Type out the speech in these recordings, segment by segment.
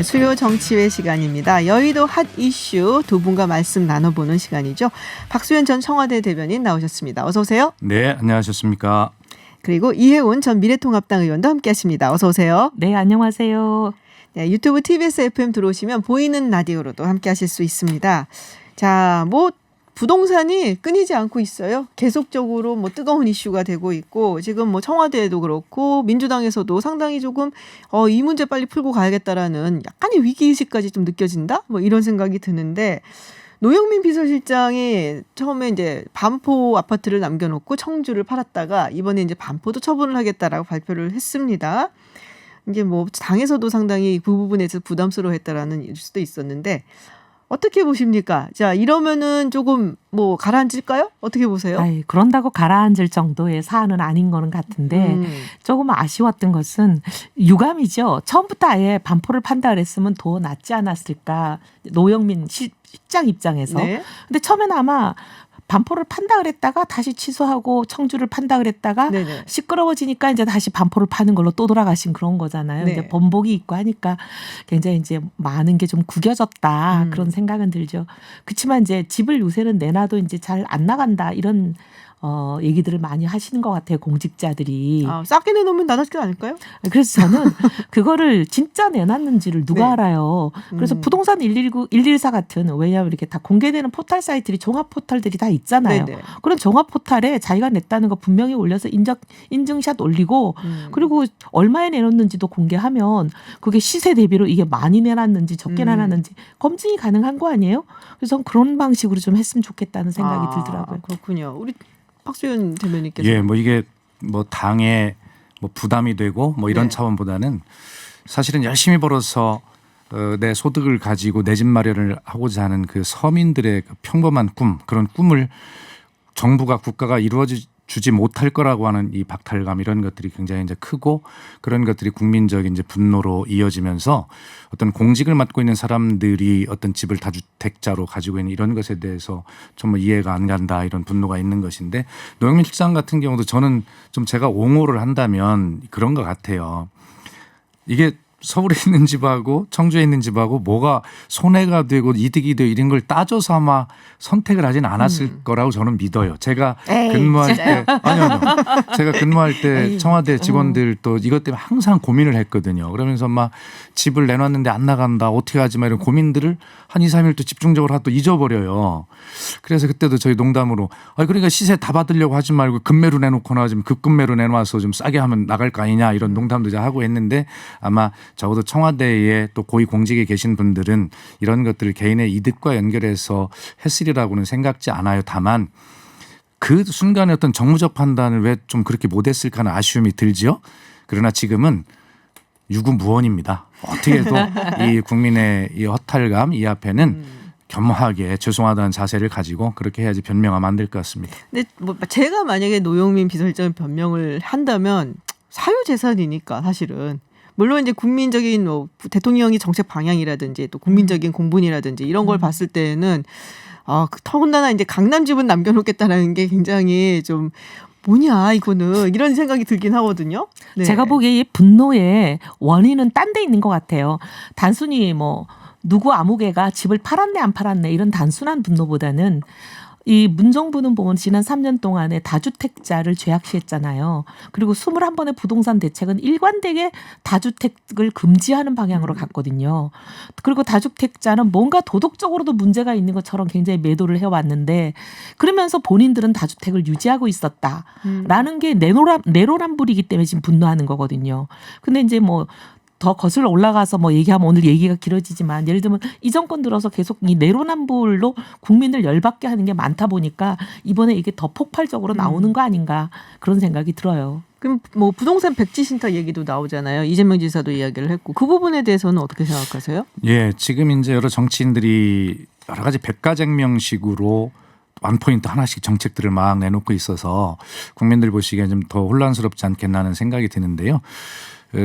수요 정치회 시간입니다. 여의도 핫 이슈 두 분과 말씀 나눠보는 시간이죠. 박수현 전 청와대 대변인 나오셨습니다. 어서 오세요. 네, 안녕하셨습니까. 그리고 이혜훈 전 미래통합당 의원도 함께하십니다. 어서 오세요. 네, 안녕하세요. 네, 유튜브 TBS FM 들어오시면 보이는 라디오로도 함께하실 수 있습니다. 자, 부동산이 끊이지 않고 있어요. 계속적으로 뜨거운 이슈가 되고 있고 지금 청와대에도 그렇고 민주당에서도 상당히 조금 이 문제 빨리 풀고 가야겠다라는 약간의 위기의식까지 좀 느껴진다? 이런 생각이 드는데 노영민 비서실장이 처음에 이제 반포 아파트를 남겨놓고 청주를 팔았다가 이번에 이제 반포도 처분을 하겠다라고 발표를 했습니다. 이게 당에서도 상당히 그 부분에서 부담스러워했다라는 뉴스도 있었는데 어떻게 보십니까? 자, 이러면은 조금 가라앉을까요? 어떻게 보세요? 그런다고 가라앉을 정도의 사안은 아닌 거는 같은데 조금 아쉬웠던 것은 유감이죠. 처음부터 아예 반포를 판다 그랬으면 더 낫지 않았을까. 노영민 실장 입장에서. 네. 근데 처음에는 아마 반포를 판다 그랬다가 다시 취소하고 청주를 판다 그랬다가 네네. 시끄러워지니까 이제 다시 반포를 파는 걸로 또 돌아가신 그런 거잖아요. 네. 이제 번복이 있고 하니까 굉장히 이제 많은 게 좀 구겨졌다 그런 생각은 들죠. 그렇지만 이제 집을 요새는 내놔도 이제 잘 안 나간다 이런 얘기들을 많이 하시는 것 같아요. 공직자들이. 싸게 내놓으면 나눠지지 않을까요? 그래서 저는 그거를 진짜 내놨는지를 누가 네. 알아요. 그래서 부동산 119, 114 같은 왜냐하면 이렇게 다 공개되는 포털 사이트들이 종합 포털들이 다 있잖아요. 네네. 그런 종합 포털에 자기가 냈다는 거 분명히 올려서 인증샷 올리고 그리고 얼마에 내놓는지도 공개하면 그게 시세 대비로 이게 많이 내놨는지 적게 내놨는지 검증이 가능한 거 아니에요? 그래서 그런 방식으로 좀 했으면 좋겠다는 생각이 들더라고요. 그렇군요. 우리 박수현 대변인께서 이게 당에 부담이 되고 이런 네. 차원보다는 사실은 열심히 벌어서 내 소득을 가지고 내 집 마련을 하고자 하는 그 서민들의 그 평범한 그런 꿈을 정부가 국가가 주지 못할 거라고 하는 이 박탈감 이런 것들이 굉장히 이제 크고 그런 것들이 국민적인 이제 분노로 이어지면서 어떤 공직을 맡고 있는 사람들이 어떤 집을 다주택자로 가지고 있는 이런 것에 대해서 정말 이해가 안 간다 이런 분노가 있는 것인데 노영민 실장 같은 경우도 저는 좀 제가 옹호를 한다면 그런 것 같아요. 이게 서울에 있는 집하고 청주에 있는 집하고 뭐가 손해가 되고 이득이 되고 이런 걸 따져서 아마 선택을 하진 않았을 거라고 저는 믿어요. 제가 근무할 때 아니요. 제가 근무할 때 청와대 직원들도 이것 때문에 항상 고민을 했거든요. 그러면서 막 집을 내놨는데 안 나간다. 어떻게 하지 마 이런 고민들을 한 2, 3일 또 집중적으로 또 잊어버려요. 그래서 그때도 저희 농담으로 그러니까 시세 다 받으려고 하지 말고 급매로 내놓거나 좀 급매로 내놔서 좀 싸게 하면 나갈 거 아니냐 이런 농담도 하고 했는데 아마 적어도 청와대에 또 고위 공직에 계신 분들은 이런 것들을 개인의 이득과 연결해서 했으리라고는 생각지 않아요. 다만 그 순간에 어떤 정무적 판단을 왜 좀 그렇게 못했을까 하는 아쉬움이 들지요. 그러나 지금은 유구무원입니다. 어떻게 해도 이 국민의 이 허탈감 이 앞에는 겸허하게 죄송하다는 자세를 가지고 그렇게 해야지 변명하면 안 될 것 같습니다. 근데 제가 만약에 노영민 비서실장 변명을 한다면 사유재산이니까 사실은 물론 이제 국민적인 대통령이 정책 방향이라든지 또 국민적인 공분이라든지 이런 걸 봤을 때는 더군다나 이제 강남 집은 남겨놓겠다라는 게 굉장히 좀 뭐냐 이거는 이런 생각이 들긴 하거든요. 네. 제가 보기에 이 분노의 원인은 딴 데 있는 것 같아요. 단순히 누구 아무개가 집을 팔았네 안 팔았네 이런 단순한 분노보다는 이 문정부는 보면 지난 3년 동안에 다주택자를 죄악시했잖아요. 그리고 21번의 부동산 대책은 일관되게 다주택을 금지하는 방향으로 갔거든요. 그리고 다주택자는 뭔가 도덕적으로도 문제가 있는 것처럼 굉장히 매도를 해왔는데 그러면서 본인들은 다주택을 유지하고 있었다라는 게 내로남불이기 때문에 지금 분노하는 거거든요. 근데 이제 더 거슬러 올라가서 얘기하면 오늘 얘기가 길어지지만 예를 들면 이 정권 들어서 계속 이 내로남불로 국민을 열받게 하는 게 많다 보니까 이번에 이게 더 폭발적으로 나오는 거 아닌가 그런 생각이 들어요. 그럼 부동산 백지신탁 얘기도 나오잖아요. 이재명 지사도 이야기를 했고 그 부분에 대해서는 어떻게 생각하세요? 예, 지금 이제 여러 정치인들이 여러 가지 백가쟁명식으로 원포인트 하나씩 정책들을 막 내놓고 있어서 국민들 보시기에 좀 더 혼란스럽지 않겠나 하는 생각이 드는데요.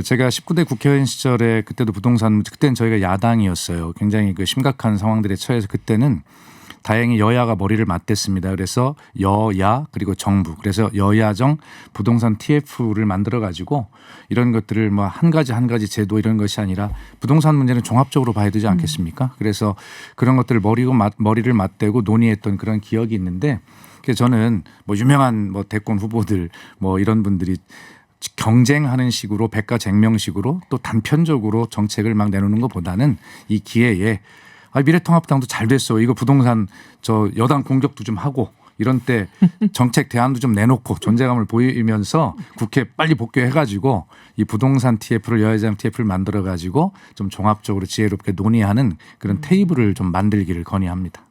제가 19대 국회의원 시절에 그때도 부동산 그때는 저희가 야당이었어요. 굉장히 그 심각한 상황들에 처해서 그때는 다행히 여야가 머리를 맞댔습니다. 그래서 여야 그리고 정부 그래서 여야정 부동산 TF를 만들어 가지고 이런 것들을 뭐 한 가지 제도 이런 것이 아니라 부동산 문제는 종합적으로 봐야 되지 않겠습니까? 그래서 그런 것들을 머리를 맞대고 논의했던 그런 기억이 있는데 그래서 저는 뭐 유명한 뭐 대권 후보들 뭐 이런 분들이 경쟁하는 식으로 백가쟁명식으로 또 단편적으로 정책을 막 내놓는 것보다는 이 기회에 미래통합당도 잘 됐어. 이거 부동산 저 여당 공격도 좀 하고 이런 때 정책 대안도 좀 내놓고 존재감을 보이면서 국회 빨리 복귀해가지고 이 부동산 TF를 여야정 TF를 만들어가지고 좀 종합적으로 지혜롭게 논의하는 그런 테이블을 좀 만들기를 건의합니다.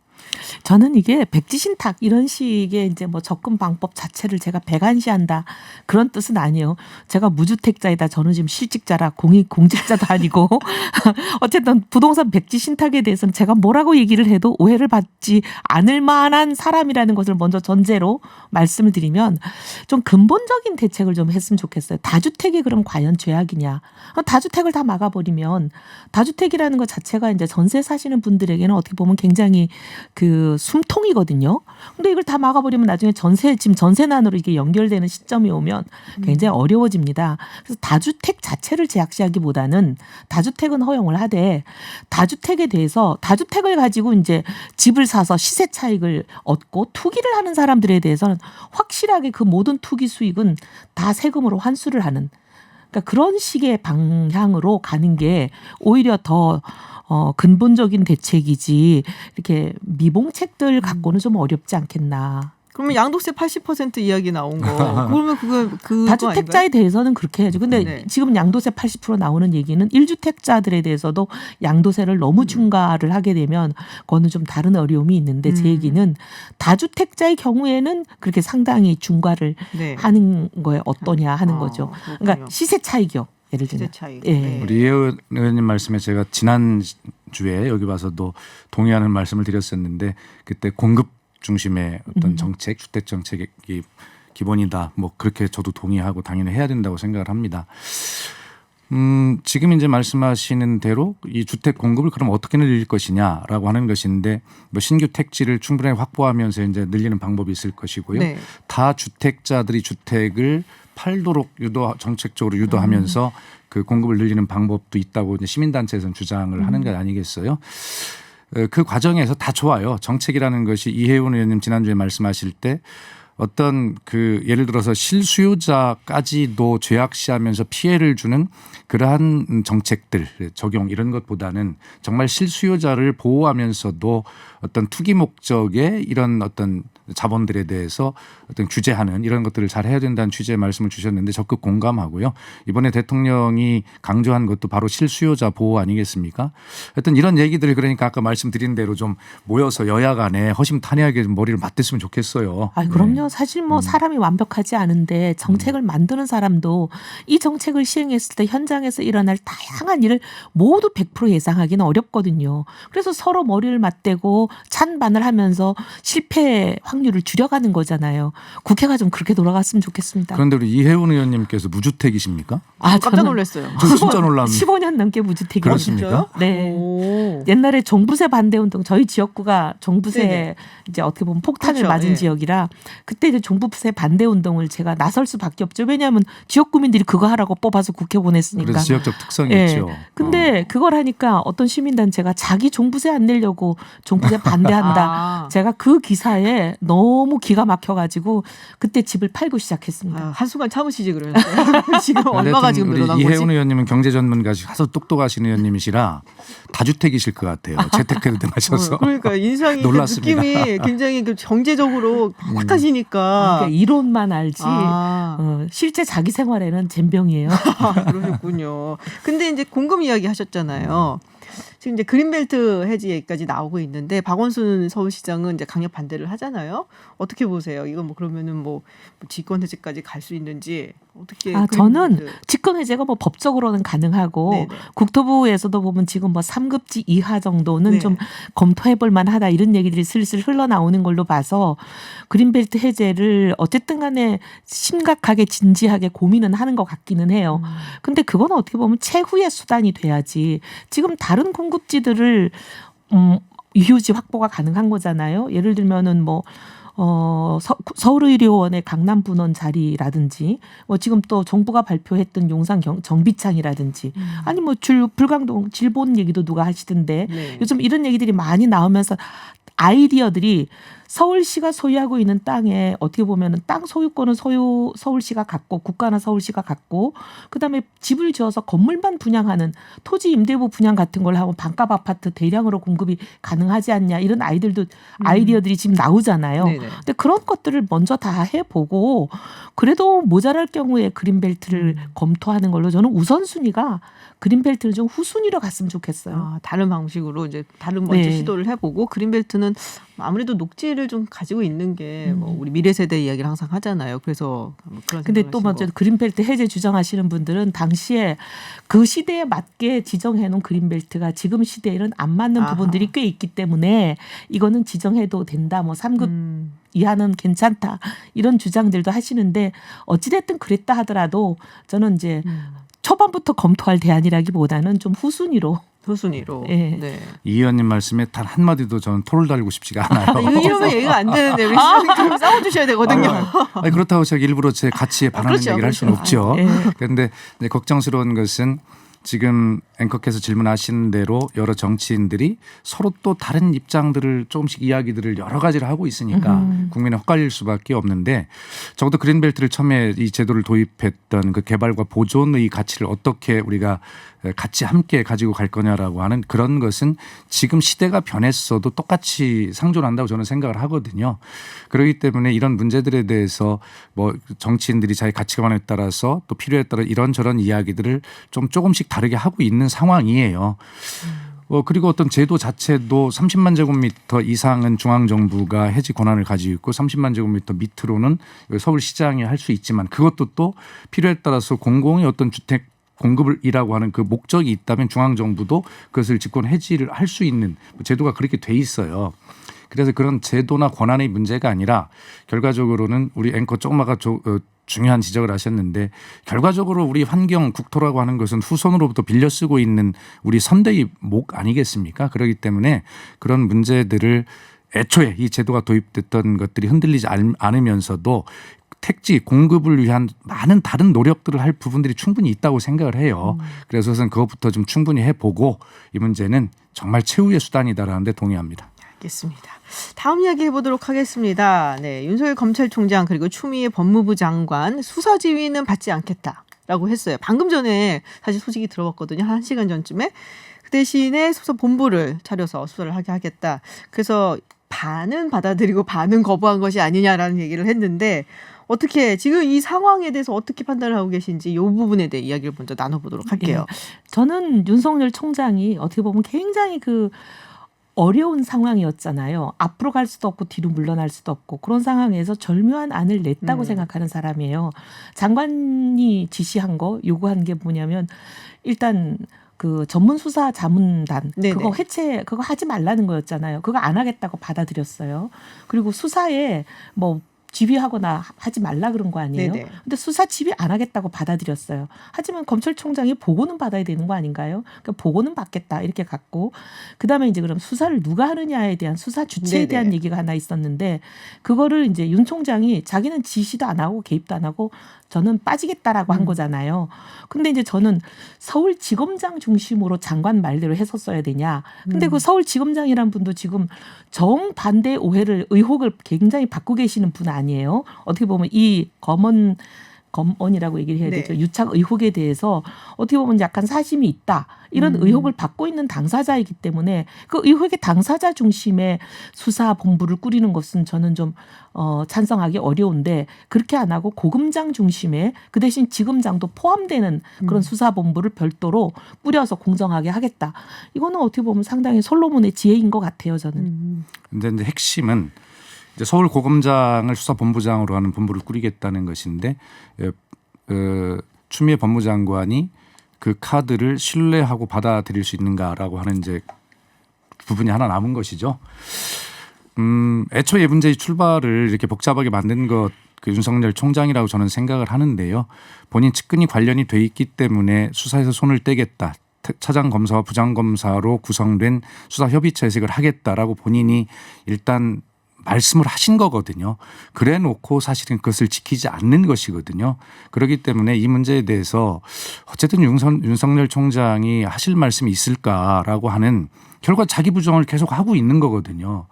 저는 이게 백지신탁 이런 식의 이제 뭐 접근 방법 자체를 제가 배관시한다 그런 뜻은 아니에요. 제가 무주택자이다. 저는 지금 실직자라 공직자도 아니고 어쨌든 부동산 백지신탁에 대해서는 제가 뭐라고 얘기를 해도 오해를 받지 않을 만한 사람이라는 것을 먼저 전제로 말씀을 드리면 좀 근본적인 대책을 좀 했으면 좋겠어요. 다주택이 그럼 과연 죄악이냐? 다주택을 다 막아버리면 다주택이라는 것 자체가 이제 전세 사시는 분들에게는 어떻게 보면 굉장히 그 숨통이거든요. 근데 이걸 다 막아버리면 나중에 지금 전세난으로 이게 연결되는 시점이 오면 굉장히 어려워집니다. 그래서 다주택 자체를 제약시하기보다는 다주택은 허용을 하되 다주택에 대해서 다주택을 가지고 이제 집을 사서 시세 차익을 얻고 투기를 하는 사람들에 대해서는 확실하게 그 모든 투기 수익은 다 세금으로 환수를 하는 그러니까 그런 식의 방향으로 가는 게 오히려 더 근본적인 대책이지 이렇게 미봉책들 갖고는 좀 어렵지 않겠나. 그러면 양도세 80% 이야기 나온 거. 그러면 그거 다주택자에 아닌가요? 대해서는 그렇게 해야죠. 근데 네. 지금 양도세 80% 나오는 얘기는 1주택자들에 대해서도 양도세를 너무 중과를 하게 되면 그거는 좀 다른 어려움이 있는데 제 얘기는 다주택자의 경우에는 그렇게 상당히 중과를 네. 하는 거에 어떠냐 하는 거죠. 그렇군요. 그러니까 시세 차익이요. 예를 들면. 시세 차익. 예. 네. 우리 예 의원님 말씀에 제가 지난 주에 여기 와서도 동의하는 말씀을 드렸었는데 그때 공급 중심의 어떤 정책, 주택 정책이 기본이다. 뭐 그렇게 저도 동의하고 당연히 해야 된다고 생각을 합니다. 지금 이제 말씀하시는 대로 이 주택 공급을 그럼 어떻게 늘릴 것이냐라고 하는 것인데 뭐 신규 택지를 충분히 확보하면서 이제 늘리는 방법이 있을 것이고요. 네. 다 주택자들이 주택을 팔도록 정책적으로 유도하면서 그 공급을 늘리는 방법도 있다고 이제 시민단체에서는 주장을 하는 것 아니겠어요? 그 과정에서 다 좋아요. 정책이라는 것이 이혜훈 의원님 지난주에 말씀하실 때 어떤 그 예를 들어서 실수요자까지도 죄악시하면서 피해를 주는 그러한 정책들 적용 이런 것보다는 정말 실수요자를 보호하면서도 어떤 투기 목적의 이런 어떤 자본들에 대해서 어떤 규제하는 이런 것들을 잘 해야 된다는 취지의 말씀을 주셨는데 적극 공감하고요. 이번에 대통령이 강조한 것도 바로 실수요자 보호 아니겠습니까? 하여튼 이런 얘기들을 그러니까 아까 말씀드린 대로 좀 모여서 여야 간에 허심탄회하게 좀 머리를 맞댔으면 좋겠어요. 아, 그럼요. 사실 뭐 사람이 완벽하지 않은데 정책을 만드는 사람도 이 정책을 시행했을 때 현장에서 일어날 다양한 일을 모두 100% 예상하기는 어렵거든요. 그래서 서로 머리를 맞대고 찬반을 하면서 실패 확률을 줄여가는 거잖아요. 국회가 좀 그렇게 돌아갔으면 좋겠습니다. 그런데 우리 이혜훈 의원님께서 무주택이십니까? 아, 깜짝 놀랐어요. 저 진짜 놀랍니다. 15년 넘게 무주택이거든요. 그렇습니까? 네. 오. 옛날에 종부세 반대운동 저희 지역구가 종부세 네네. 이제 어떻게 보면 폭탄을 그렇죠. 맞은 예. 지역이라 그때 이제 종부세 반대운동을 제가 나설 수밖에 없죠. 왜냐하면 지역구민들이 그거 하라고 뽑아서 국회 보냈으니까. 그래서 지역적 특성이 예. 있죠. 근데 그걸 하니까 어떤 시민단체가 자기 종부세 안 내려고 종부세 반대한다. 아. 제가 그 기사에 너무 기가 막혀가지고 그때 집을 팔고 시작했습니다. 아, 한순간 참으시지 그러는데 지금 얼마가 지금 우리 늘어난 이혜훈 거지? 의원님은 경제 전문가시 하도 똑똑하신 의원님이시라 다주택이실 것 같아요. 재테크도 하셔서. 그러니까 인상이 그 놀랐습니다. 느낌이 굉장히 그 경제적으로 딱하시니까. 그러니까 이론만 알지 아. 실제 자기 생활에는 젬병이에요. 그러셨군요. 근데 이제 공급 이야기 하셨잖아요. 지금 이제 그린벨트 해지까지 나오고 있는데 박원순 서울시장은 이제 강력 반대를 하잖아요. 어떻게 보세요? 이거 뭐 그러면은 뭐 직권 해제까지 갈 수 있는지 어떻게? 저는 그린벨트. 직권 해제가 뭐 법적으로는 가능하고 네네. 국토부에서도 보면 지금 뭐 3급지 이하 정도는 네. 좀 검토해볼 만하다 이런 얘기들이 슬슬 흘러나오는 걸로 봐서 그린벨트 해제를 어쨌든 간에 심각하게 진지하게 고민은 하는 것 같기는 해요. 근데 그건 어떻게 보면 최후의 수단이 돼야지 지금 다른 공급지들을 유휴지 확보가 가능한 거잖아요. 예를 들면은 뭐 서울의료원의 강남 분원 자리라든지 뭐 지금 또 정부가 발표했던 용산 정비창이라든지 아니 뭐 불광동 질본 얘기도 누가 하시던데 네. 요즘 이런 얘기들이 많이 나오면서 아이디어들이 서울시가 소유하고 있는 땅에 어떻게 보면은 땅 소유권은 서울시가 갖고 국가나 서울시가 갖고 그다음에 집을 지어서 건물만 분양하는 토지 임대부 분양 같은 걸 하면 반값 아파트 대량으로 공급이 가능하지 않냐 이런 아이디어들이 지금 나오잖아요. 네네. 근데 그런 것들을 먼저 다 해보고 그래도 모자랄 경우에 그린벨트를 검토하는 걸로 저는 우선순위가 그린벨트는 좀 후순위로 갔으면 좋겠어요. 아, 다른 방식으로 이제 다른 먼저 네. 시도를 해보고 그린벨트는 아무래도 녹지를 좀 가지고 있는 게 뭐 우리 미래 세대 이야기를 항상 하잖아요. 그래서 뭐 그런 근데 생각을 또 하신 먼저 거. 그린벨트 해제 주장하시는 분들은 당시에 그 시대에 맞게 지정해놓은 그린벨트가 지금 시대에는 안 맞는 아하. 부분들이 꽤 있기 때문에 이거는 지정해도 된다. 뭐 3급 이하는 괜찮다. 이런 주장들도 하시는데 어찌됐든 그랬다 하더라도 저는 이제 초반부터 검토할 대안이라기보다는 좀 후순위로 후순위로. 예. 네. 이 의원님 말씀에 단 한마디도 저는 토를 달고 싶지가 않아요. 이러면 얘기가 안 되는데 우리 시장님 싸워주셔야 되거든요. 아니, 그렇다고 제가 일부러 제 가치에 반하는 그렇죠, 얘기를 할 수는 그렇죠. 없죠. 예. 그런데 이제 걱정스러운 것은 지금 앵커께서 질문하신 대로 여러 정치인들이 서로 또 다른 입장들을 조금씩 이야기들을 여러 가지를 하고 있으니까 국민에 헛갈릴 수밖에 없는데 적어도 그린벨트를 처음에 이 제도를 도입했던 그 개발과 보존의 가치를 어떻게 우리가 같이 함께 가지고 갈 거냐라고 하는 그런 것은 지금 시대가 변했어도 똑같이 상존한다고 저는 생각을 하거든요. 그렇기 때문에 이런 문제들에 대해서 뭐 정치인들이 자기 가치관에 따라서 또 필요에 따라 이런저런 이야기들을 좀 조금씩 다르게 하고 있는 상황이에요. 그리고 어떤 제도 자체도 30만 제곱미터 이상은 중앙정부가 해지 권한을 가지고 있고 30만 제곱미터 밑으로는 서울시장이 할 수 있지만 그것도 또 필요에 따라서 공공의 어떤 주택 공급을이라고 하는 그 목적이 있다면 중앙정부도 그것을 집권 해지를 할 수 있는 제도가 그렇게 돼 있어요. 그래서 그런 제도나 권한의 문제가 아니라 결과적으로는 우리 앵커 조금 아까 중요한 지적을 하셨는데 결과적으로 우리 환경 국토라고 하는 것은 후손으로부터 빌려 쓰고 있는 우리 선대의 목 아니겠습니까? 그렇기 때문에 그런 문제들을 애초에 이 제도가 도입됐던 것들이 흔들리지 않으면서도 택지 공급을 위한 많은 다른 노력들을 할 부분들이 충분히 있다고 생각을 해요. 그래서 우선 그것부터 좀 충분히 해보고 이 문제는 정말 최후의 수단이다라는 데 동의합니다. 알겠습니다. 다음 이야기 해보도록 하겠습니다. 네, 윤석열 검찰총장 그리고 추미애 법무부 장관 수사 지휘는 받지 않겠다라고 했어요. 방금 전에 사실 소식이 들어왔거든요. 한 1시간 전쯤에. 그 대신에 수사본부를 차려서 수사를 하게 하겠다. 그래서 반은 받아들이고 반은 거부한 것이 아니냐라는 얘기를 했는데 어떻게 지금 이 상황에 대해서 어떻게 판단을 하고 계신지 이 부분에 대해 이야기를 먼저 나눠보도록 할게요. 예. 저는 윤석열 총장이 어떻게 보면 굉장히 그 어려운 상황이었잖아요. 앞으로 갈 수도 없고 뒤로 물러날 수도 없고 그런 상황에서 절묘한 안을 냈다고 생각하는 사람이에요. 장관이 지시한 거 요구한 게 뭐냐면 일단 그 전문수사 자문단 네네. 그거 하지 말라는 거였잖아요. 그거 안 하겠다고 받아들였어요. 그리고 수사에 뭐 지휘하거나 하지 말라 그런 거 아니에요. 네네. 근데 수사 지휘 안 하겠다고 받아들였어요. 하지만 검찰총장이 보고는 받아야 되는 거 아닌가요? 그러니까 보고는 받겠다 이렇게 갔고 그다음에 이제 그럼 수사를 누가 하느냐에 대한 수사 주체에 네네. 대한 얘기가 하나 있었는데 그거를 이제 윤 총장이 자기는 지시도 안 하고 개입도 안 하고 저는 빠지겠다라고 한 거잖아요. 근데 이제 저는 서울지검장 중심으로 장관 말대로 했었어야 되냐. 근데 그 서울지검장이란 분도 지금 정반대 의혹을 굉장히 받고 계시는 분 아니에요. 어떻게 보면 이 검언이라고 얘기를 해야 네. 되죠. 유착 의혹에 대해서 어떻게 보면 약간 사심이 있다. 이런 의혹을 받고 있는 당사자이기 때문에 그 의혹의 당사자 중심의 수사본부를 꾸리는 것은 저는 좀 찬성하기 어려운데 그렇게 안 하고 고검장 중심의 그 대신 지검장도 포함되는 그런 수사본부를 별도로 꾸려서 공정하게 하겠다. 이거는 어떻게 보면 상당히 솔로몬의 지혜인 것 같아요. 저는. 근데 이제 핵심은 이제 서울고검장을 수사본부장으로 하는 본부를 꾸리겠다는 것인데 추미애 법무장관이 그 카드를 신뢰하고 받아들일 수 있는가라고 하는 이제 부분이 하나 남은 것이죠. 애초에 문제의 출발을 이렇게 복잡하게 만든 것 그 윤석열 총장이라고 저는 생각을 하는데요. 본인 측근이 관련이 돼 있기 때문에 수사에서 손을 떼겠다. 차장 검사와 부장 검사로 구성된 수사협의체 회색을 하겠다라고 본인이 일단 말씀을 하신 거거든요. 그래 놓고 사실은 그것을 지키지 않는 것이거든요. 그렇기 때문에 이 문제에 대해서 어쨌든 윤석열 총장이 하실 말씀이 있을까라고 하는 결과 자기 부정을 계속 하고 있는 거거든요.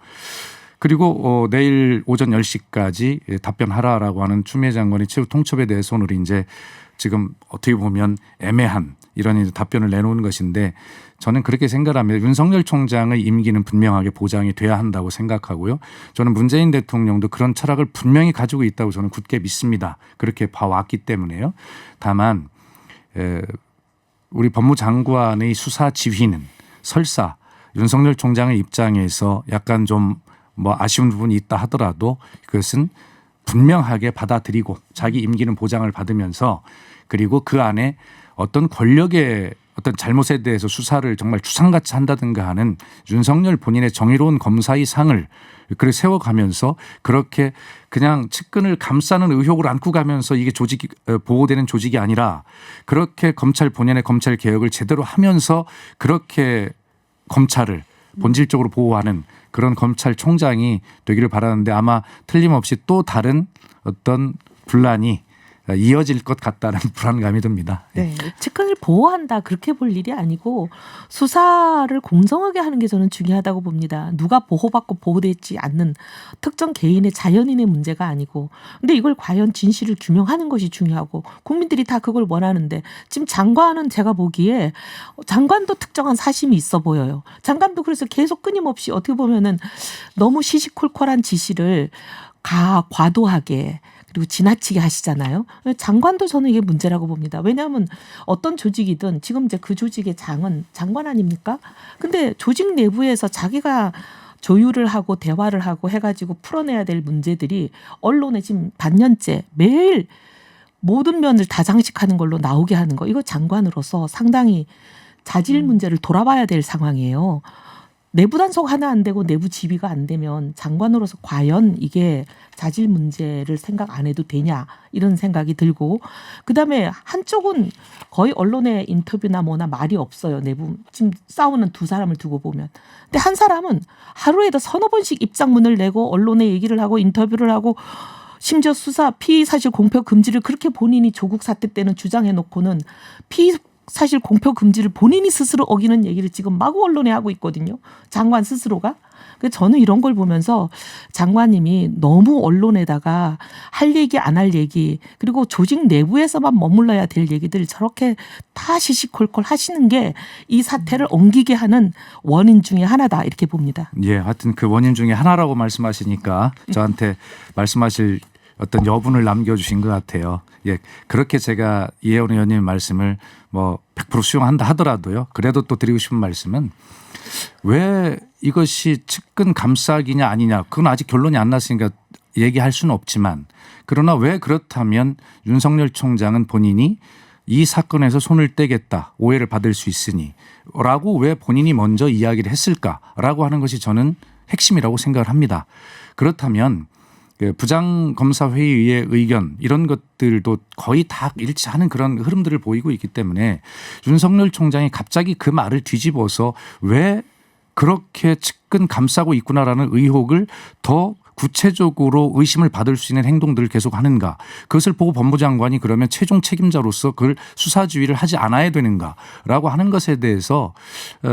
그리고 내일 오전 10시까지 답변하라라고 하는 추미애 장관의 최후 통첩에 대해서 오늘 이제 지금 어떻게 보면 애매한 이런 답변을 내놓은 것인데 저는 그렇게 생각합니다. 윤석열 총장의 임기는 분명하게 보장이 돼야 한다고 생각하고요. 저는 문재인 대통령도 그런 철학을 분명히 가지고 있다고 저는 굳게 믿습니다. 그렇게 봐왔기 때문에요. 다만 우리 법무장관의 수사 지휘는 설사 윤석열 총장의 입장에서 약간 좀 뭐 아쉬운 부분이 있다 하더라도 그것은 분명하게 받아들이고 자기 임기는 보장을 받으면서 그리고 그 안에 어떤 권력의 어떤 잘못에 대해서 수사를 정말 주상같이 한다든가 하는 윤석열 본인의 정의로운 검사의 상을 그렇게 세워가면서 그렇게 그냥 측근을 감싸는 의혹을 안고 가면서 이게 조직이 보호되는 조직이 아니라 그렇게 검찰 본연의 검찰 개혁을 제대로 하면서 그렇게 검찰을 본질적으로 보호하는 그런 검찰총장이 되기를 바라는데 아마 틀림없이 또 다른 어떤 분란이 이어질 것 같다는 불안감이 듭니다. 네. 측근을 보호한다 그렇게 볼 일이 아니고 수사를 공정하게 하는 게 저는 중요하다고 봅니다. 누가 보호받고 보호되지 않는 특정 개인의 자연인의 문제가 아니고 근데 이걸 과연 진실을 규명하는 것이 중요하고 국민들이 다 그걸 원하는데 지금 장관은 제가 보기에 장관도 특정한 사심이 있어 보여요. 장관도 그래서 계속 끊임없이 어떻게 보면은 너무 시시콜콜한 지시를 과도하게 그리고 지나치게 하시잖아요. 장관도 저는 이게 문제라고 봅니다. 왜냐하면 어떤 조직이든 지금 이제 그 조직의 장은 장관 아닙니까? 근데 조직 내부에서 자기가 조율을 하고 대화를 하고 해가지고 풀어내야 될 문제들이 언론에 지금 반년째 매일 모든 면을 다 장식하는 걸로 나오게 하는 거. 이거 장관으로서 상당히 자질 문제를 돌아봐야 될 상황이에요. 내부 단속 하나 안 되고 내부 지휘가 안 되면 장관으로서 과연 이게 자질 문제를 생각 안 해도 되냐 이런 생각이 들고 그다음에 한쪽은 거의 언론의 인터뷰나 뭐나 말이 없어요. 내부 지금 싸우는 두 사람을 두고 보면. 근데 한 사람은 하루에도 서너 번씩 입장문을 내고 언론에 얘기를 하고 인터뷰를 하고 심지어 수사 피의 사실 공표 금지를 그렇게 본인이 조국 사태 때는 주장해 놓고는 피의 사실 공표 금지를 본인이 스스로 어기는 얘기를 지금 마구 언론에 하고 있거든요. 장관 스스로가. 그래서 저는 이런 걸 보면서 장관님이 너무 언론에다가 할 얘기 안 할 얘기 그리고 조직 내부에서만 머물러야 될 얘기들 저렇게 다 시시콜콜 하시는 게 이 사태를 옮기게 하는 원인 중에 하나다 이렇게 봅니다. 예, 하여튼 그 원인 중에 하나라고 말씀하시니까 저한테 말씀하실 어떤 여분을 남겨주신 것 같아요. 예, 그렇게 제가 이혜원 의원님 말씀을 뭐 100% 수용한다 하더라도요. 그래도 또 드리고 싶은 말씀은 왜 이것이 측근 감싸기냐 아니냐 그건 아직 결론이 안 났으니까 얘기할 수는 없지만 그러나 왜 그렇다면 윤석열 총장은 본인이 이 사건에서 손을 떼겠다 오해를 받을 수 있으니 라고 왜 본인이 먼저 이야기를 했을까라고 하는 것이 저는 핵심이라고 생각을 합니다. 그렇다면 부장검사회의의 의견 이런 것들도 거의 다 일치하는 그런 흐름들을 보이고 있기 때문에 윤석열 총장이 갑자기 그 말을 뒤집어서 왜 그렇게 측근 감싸고 있구나라는 의혹을 더 구체적으로 의심을 받을 수 있는 행동들을 계속 하는가. 그것을 보고 법무장관이 그러면 최종 책임자로서 그걸 수사 지휘를 하지 않아야 되는가라고 하는 것에 대해서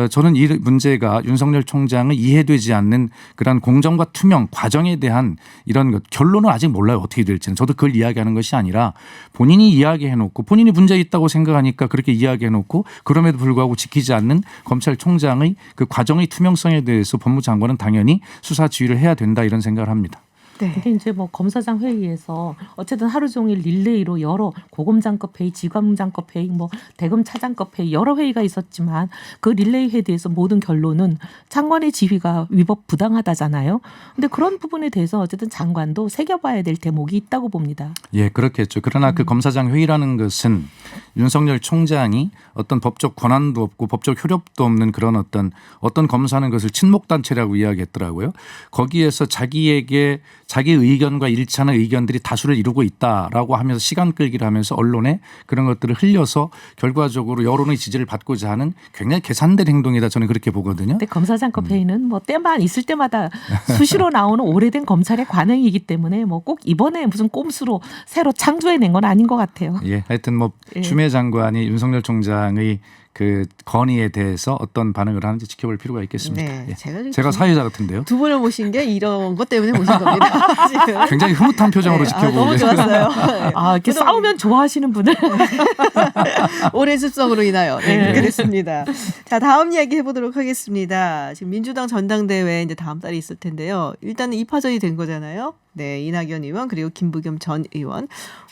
저는 이 문제가 윤석열 총장의 이해되지 않는 그런 공정과 투명 과정에 대한 이런 것 결론은 아직 몰라요. 어떻게 될지는. 저도 그걸 이야기하는 것이 아니라 본인이 이야기해놓고 본인이 문제 있다고 생각하니까 그렇게 이야기해놓고 그럼에도 불구하고 지키지 않는 검찰총장의 그 과정의 투명성에 대해서 법무장관은 당연히 수사 지휘를 해야 된다 이런 생각을 합니다. 네. 근데 이제 뭐 검사장 회의에서 어쨌든 하루 종일 릴레이로 여러 고검장급 회의, 지검장급 회의, 뭐 대검 차장급 회의 여러 회의가 있었지만 그 릴레이 회의에 대해서 모든 결론은 장관의 지휘가 위법 부당하다잖아요. 근데 그런 부분에 대해서 어쨌든 장관도 새겨봐야 될 대목이 있다고 봅니다. 예, 그렇겠죠. 그러나 그 검사장 회의라는 것은 윤석열 총장이 어떤 법적 권한도 없고 법적 효력도 없는 그런 어떤 검사는 그것을 친목단체라고 이야기했더라고요. 거기에서 자기에게 자기 의견과 일치하는 의견들이 다수를 이루고 있다라고 하면서 시간 끌기를 하면서 언론에 그런 것들을 흘려서 결과적으로 여론의 지지를 받고자 하는 굉장히 계산된 행동이다 저는 그렇게 보거든요. 근데 검사장급 회의는 뭐 때만 있을 때마다 수시로 나오는 오래된 검찰의 관행이기 때문에 뭐 꼭 이번에 무슨 꼼수로 새로 창조해낸 건 아닌 것 같아요. 예, 하여튼 뭐 추미애 장관이 윤석열 총장의 그 건의에 대해서 어떤 반응을 하는지 지켜볼 필요가 있겠습니다. 네, 예. 제가 사회자 같은데요. 두 분을 모신 게 이런 것 때문에 모신 겁니다. 지금. 굉장히 흐뭇한 표정으로 네, 지켜보고 너무 계세요. 좋았어요. 네. 아, 이렇게 싸우면 좋아하시는 분을. 오랜 습성으로 인하여 네, 네. 그렇게 됐습니다. 자, 다음 이야기 해보도록 하겠습니다. 지금 민주당 전당대회 이제 다음 달에 있을 텐데요. 일단은 2파전이 된 거잖아요. 네, 이낙연 의원 그리고 김부겸 전 의원.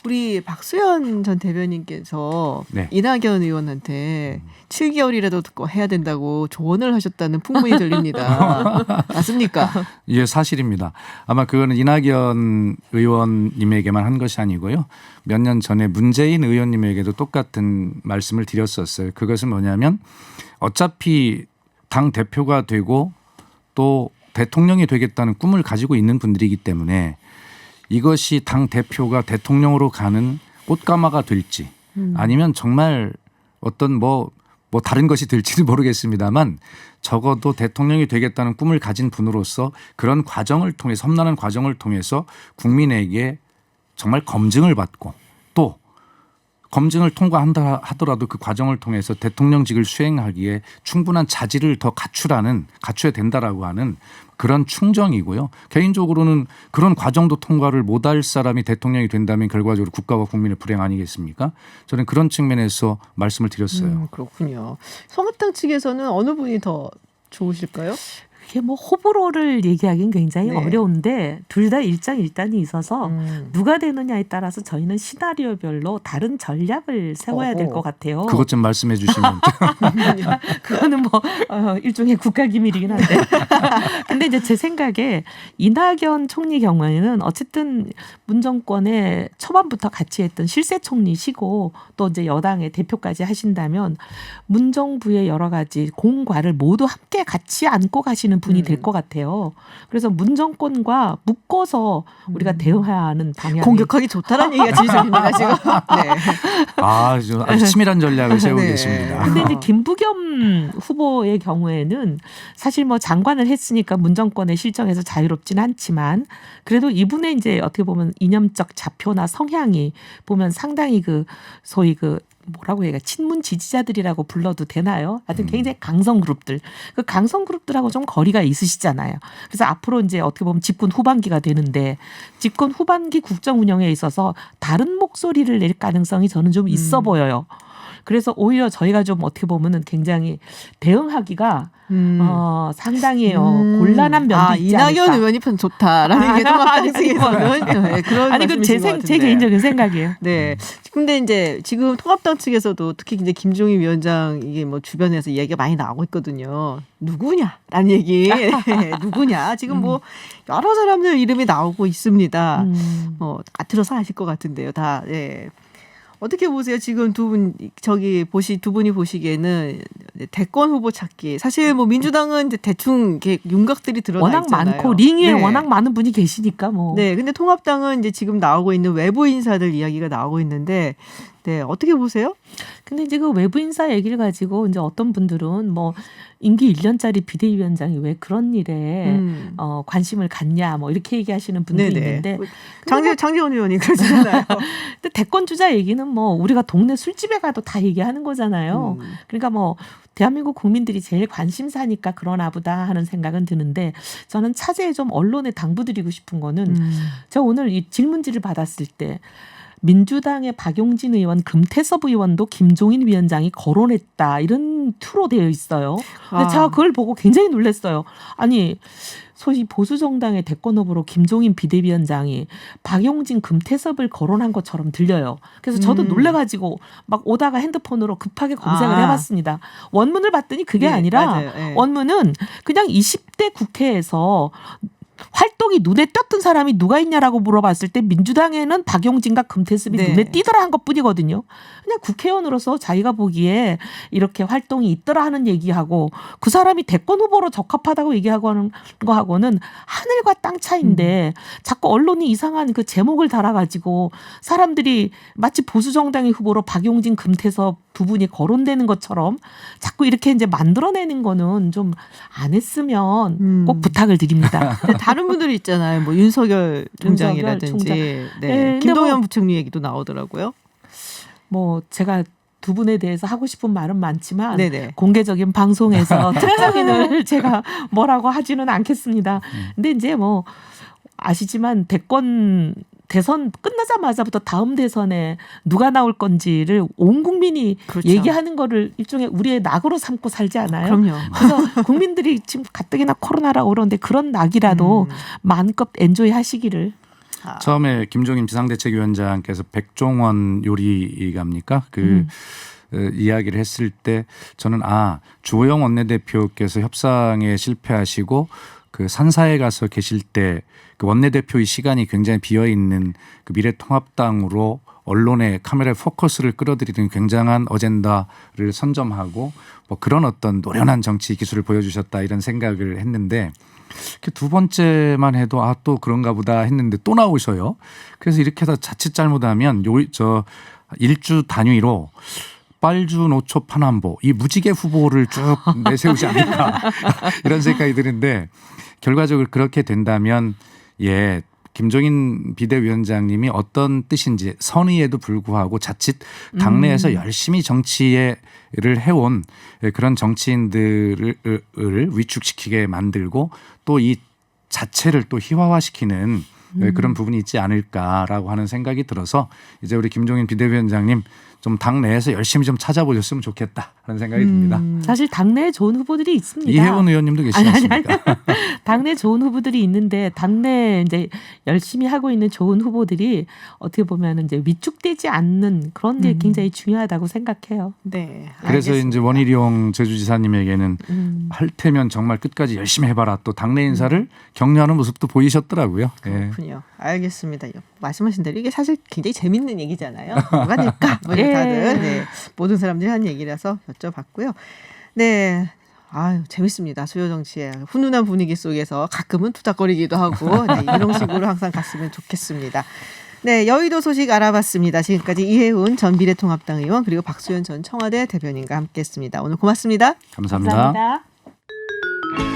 우리 박수현 전 대변인께서 네. 이낙연 의원한테 7개월이라도 듣고 해야 된다고 조언을 하셨다는 풍문이 들립니다. 맞습니까? 예, 사실입니다. 아마 그거는 이낙연 의원님에게만 한 것이 아니고요. 몇 년 전에 문재인 의원님에게도 똑같은 말씀을 드렸었어요. 그것은 뭐냐면 어차피 당 대표가 되고 또 대통령이 되겠다는 꿈을 가지고 있는 분들이기 때문에 이것이 당 대표가 대통령으로 가는 꽃가마가 될지 아니면 정말 어떤 뭐 다른 것이 될지는 모르겠습니다만 적어도 대통령이 되겠다는 꿈을 가진 분으로서 그런 과정을 통해서 험난한 과정을 통해서 국민에게 정말 검증을 받고 또 검증을 통과한다 하더라도 그 과정을 통해서 대통령직을 수행하기에 충분한 자질을 더 갖춰야 된다라고 하는 그런 충정이고요. 개인적으로는 그런 과정도 통과를 못할 사람이 대통령이 된다면 결과적으로 국가와 국민의 불행 아니겠습니까? 저는 그런 측면에서 말씀을 드렸어요. 그렇군요. 성합당 측에서는 어느 분이 더 좋으실까요? 이게 뭐 호불호를 얘기하기는 굉장히 네. 어려운데 둘 다 일장일단이 있어서 음. 누가 되느냐에 따라서 저희는 시나리오별로 다른 전략을 세워야 될 것 같아요. 그것 좀 말씀해 주시면. 그거는 뭐 일종의 국가기밀이긴 한데. 근데 이제 제 생각에 이낙연 총리 경우에는 어쨌든 문정권에 초반부터 같이 했던 실세 총리시고 또 이제 여당의 대표까지 하신다면 문정부의 여러 가지 공과를 모두 함께 같이 안고 가시는 분이 될 것 같아요. 그래서 문정권과 묶어서 우리가 대응해야 하는 방향이 공격하기 좋다는 얘기가 지적입니다 지금. 네. 아주 치밀한 전략을 세우고 네. 계십니다. 근데 이제 김부겸 후보의 경우에는 사실 뭐 장관을 했으니까 문정권의 실정에서 자유롭진 않지만 그래도 이분의 이제 어떻게 보면 이념적 좌표나 성향이 보면 상당히 그 소위 그 뭐라고 해야 친문 지지자들이라고 불러도 되나요? 하여튼 굉장히 강성 그룹들. 그 강성 그룹들하고 좀 거리가 있으시잖아요. 그래서 앞으로 이제 어떻게 보면 집권 후반기가 되는데 집권 후반기 국정 운영에 있어서 다른 목소리를 낼 가능성이 저는 좀 있어 보여요. 그래서 오히려 저희가 좀 어떻게 보면은 굉장히 대응하기가 상당히 곤란한 면도 있지 않을까. 이낙연 의원이 편 좋다라는 게 통합당 측에서는 네, 그런 아니 그 말씀이신 것 제 같은데. 개인적인 생각이에요. 네. 근데 이제 지금 통합당 측에서도 특히 이제 김종인 위원장 이게 뭐 주변에서 이야기가 많이 나오고 있거든요. 누구냐라는 얘기. 누구냐. 지금 뭐 여러 사람들 이름이 나오고 있습니다. 들어서 아실 것 같은데요. 다. 예. 어떻게 보세요? 지금 두 분이 보시기에는 대권 후보 찾기. 사실 뭐 민주당은 이제 대충 이렇게 윤곽들이 드러나 워낙 있잖아요. 많고 링 위에 네. 워낙 많은 분이 계시니까 뭐. 네, 근데 통합당은 이제 지금 나오고 있는 외부 인사들 이야기가 나오고 있는데, 네, 어떻게 보세요? 근데 이제 그 외부 인사 얘기를 가지고 이제 어떤 분들은 뭐 임기 1년짜리 비대위원장이 왜 그런 일에 관심을 갖냐 뭐 이렇게 얘기하시는 분도 있는데 장제원 의원이 그러잖아요. 근데 대권 주자 얘기는 뭐 우리가 동네 술집에 가도 다 얘기하는 거잖아요. 그러니까 뭐 대한민국 국민들이 제일 관심사니까 그러나 보다 하는 생각은 드는데 저는 차제에 좀 언론에 당부드리고 싶은 거는 제가 오늘 이 질문지를 받았을 때 민주당의 박용진 의원, 금태섭 의원도 김종인 위원장이 거론했다. 이런 투로 되어 있어요. 근데 제가 그걸 보고 굉장히 놀랐어요. 아니 소위 보수정당의 대권 후보로 김종인 비대위원장이 박용진, 금태섭을 거론한 것처럼 들려요. 그래서 저도 놀래가지고 막 오다가 핸드폰으로 급하게 검색을 해봤습니다. 원문을 봤더니 그게 아니라 원문은 그냥 20대 국회에서 활동이 눈에 띄었던 사람이 누가 있냐라고 물어봤을 때 민주당에는 박용진과 금태섭이 네. 눈에 띄더라 한 것뿐이거든요. 그냥 국회의원으로서 자기가 보기에 이렇게 활동이 있더라 하는 얘기하고 그 사람이 대권 후보로 적합하다고 얘기하고 하는 거하고는 하늘과 땅 차이인데 자꾸 언론이 이상한 그 제목을 달아가지고 사람들이 마치 보수 정당의 후보로 박용진, 금태섭 두 분이 거론되는 것처럼 자꾸 이렇게 이제 만들어내는 거는 좀 안 했으면 꼭 부탁을 드립니다. 근데 다른 분들이 있잖아요. 뭐 윤석열 총장이라든지 총장. 네. 근데 김동연 뭐- 부총리 얘기도 나오더라고요. 뭐 제가 두 분에 대해서 하고 싶은 말은 많지만 네네. 공개적인 방송에서 특정인을 제가 뭐라고 하지는 않겠습니다. 근데 이제 뭐 아시지만 대선 끝나자마자부터 다음 대선에 누가 나올 건지를 온 국민이 그렇죠. 얘기하는 거를 일종의 우리의 낙으로 삼고 살지 않아요? 그럼요. 그래서 국민들이 지금 가뜩이나 코로나라고 그러는데 그런 낙이라도 마음껏 엔조이 하시기를. 아, 처음에 김종인 비상대책위원장께서 백종원 요리갑니까? 이야기를 했을 때 저는 주호영 원내대표께서 협상에 실패하시고 그 산사에 가서 계실 때 그 원내대표의 시간이 굉장히 비어 있는 그 미래통합당으로 언론의 카메라의 포커스를 끌어들이는 굉장한 어젠다를 선점하고 뭐 그런 어떤 노련한 정치 기술을 보여주셨다 이런 생각을 했는데 두 번째만 해도 또 그런가 보다 했는데 또 나오셔요. 그래서 이렇게 해서 자칫 잘못하면 일주 단위로 빨주 노초 파남보 이 무지개 후보를 쭉 내세우지 않을까 이런 생각이 드는데 결과적으로 그렇게 된다면 김종인 비대위원장님이 어떤 뜻인지 선의에도 불구하고 자칫 당내에서 열심히 정치를 해온 그런 정치인들을 위축시키게 만들고 또 이 자체를 또 희화화시키는 그런 부분이 있지 않을까라고 하는 생각이 들어서 이제 우리 김종인 비대위원장님 좀 당내에서 열심히 좀 찾아보셨으면 좋겠다라는 생각이 듭니다. 사실 당내에 좋은 후보들이 있습니다. 이혜원 의원님도 계시지 않습니까? 당내 좋은 후보들이 있는데 당내 이제 열심히 하고 있는 좋은 후보들이 어떻게 보면 이제 위축되지 않는 그런 게 굉장히 중요하다고 생각해요. 네. 그래서 알겠습니다. 이제 원희룡 제주지사님에게는 할 테면 정말 끝까지 열심히 해봐라. 또 당내 인사를 격려하는 모습도 보이셨더라고요. 예. 그렇군요. 알겠습니다. 말씀하신 대로 이게 사실 굉장히 재밌는 얘기잖아요. 뭐가 될까? 뭐 이런 다들 모든 사람들이 하는 얘기라서 여쭤봤고요. 네. 재밌습니다. 수요 정치의 훈훈한 분위기 속에서 가끔은 투닥거리기도 하고 이런 식으로 항상 갔으면 좋겠습니다. 네, 여의도 소식 알아봤습니다. 지금까지 이혜훈 전 미래통합당 의원 그리고 박수현 전 청와대 대변인과 함께했습니다. 오늘 고맙습니다. 감사합니다. 감사합니다.